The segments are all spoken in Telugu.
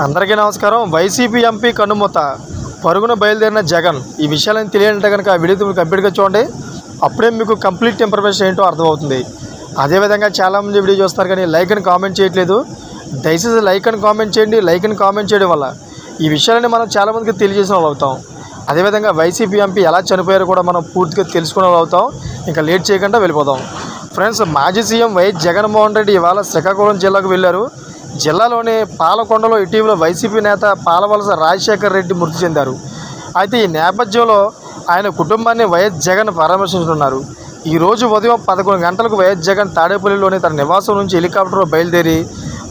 అందరికీ నమస్కారం. వైసీపీ ఎంపీ కన్నుమూత, పరుగున బయలుదేరిన జగన్. ఈ విషయాలను తెలియాలంటే కనుక ఆ వీడియో మీరు కంప్లీట్గా చూడండి. అప్పుడే మీకు కంప్లీట్ ఇన్ఫర్మేషన్ ఏంటో అర్థమవుతుంది. అదేవిధంగా చాలామంది వీడియో చూస్తారు కానీ లైక్ అని కామెంట్ చేయట్లేదు. దయచేసి లైక్ అని కామెంట్ చేయండి. లైక్ అని కామెంట్ చేయడం వల్ల ఈ విషయాలని మనం చాలామందికి తెలియజేసిన వాళ్ళు అవుతాం. అదేవిధంగా వైసీపీ ఎంపీ ఎలా చనిపోయారో కూడా మనం పూర్తిగా తెలుసుకునే వాళ్ళు అవుతాం. ఇంకా లేట్ చేయకుండా వెళ్ళిపోదాం. ఫ్రెండ్స్, మాజీ సీఎం వైఎస్ జగన్మోహన్ రెడ్డి ఇవాళ శ్రీకాకుళం జిల్లాకు వెళ్ళారు. జిల్లాలోని పాలకొండలో ఇటీవల వైసీపీ నేత పాలవలస రాజశేఖర్ రెడ్డి మృతి చెందారు. అయితే ఈ నేపథ్యంలో ఆయన కుటుంబాన్ని వైఎస్ జగన్ పరామర్శించనున్నారు. ఈరోజు ఉదయం 11 గంటలకు వైఎస్ జగన్ తాడేపల్లిలోని తన నివాసం నుంచి హెలికాప్టర్లో బయలుదేరి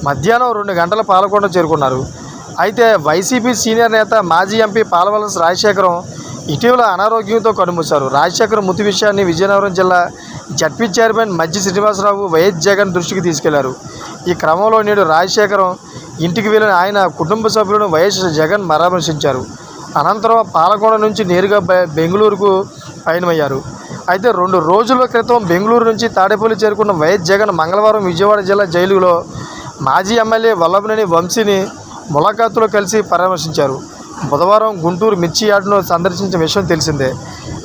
మధ్యాహ్నం 2 గంటల పాలకొండ చేరుకున్నారు. అయితే వైసీపీ సీనియర్ నేత మాజీ ఎంపీ పాలవలస రాజశేఖరం ఇటీవల అనారోగ్యంతో కన్నుమూశారు. రాజశేఖర్ మృతి విషయాన్ని విజయనగరం జిల్లా జడ్పీ చైర్మన్ మజ్జి శ్రీనివాసరావు వైఎస్ జగన్ దృష్టికి తీసుకెళ్లారు. ఈ క్రమంలో నేడు రాజశేఖరం ఇంటికి వెళ్ళిన ఆయన కుటుంబ సభ్యులను వైఎస్ జగన్ పరామర్శించారు. అనంతరం పాలకొండ నుంచి నేరుగా బెంగళూరుకు పయనమయ్యారు. అయితే 2 రోజుల క్రితం బెంగళూరు నుంచి తాడేపల్లి చేరుకున్న వైఎస్ జగన్ మంగళవారం విజయవాడ జిల్లా జైలులో మాజీ ఎమ్మెల్యే వల్లభనేని వంశీని ములాఖాతులో కలిసి పరామర్శించారు. బుధవారం గుంటూరు మిర్చి యార్డును సందర్శించిన విషయం తెలిసిందే.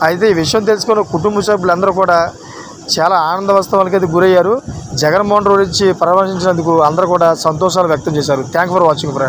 అయితే ఈ విషయం తెలుసుకున్న కుటుంబ సభ్యులందరూ కూడా చాలా ఆనందోత్సవాలకి అయితే గురయ్యారు. జగన్మోహన్ రెడ్డి పరామర్శించినందుకు అందరూ కూడా సంతోషాలు వ్యక్తం చేశారు. Thank for watching friends.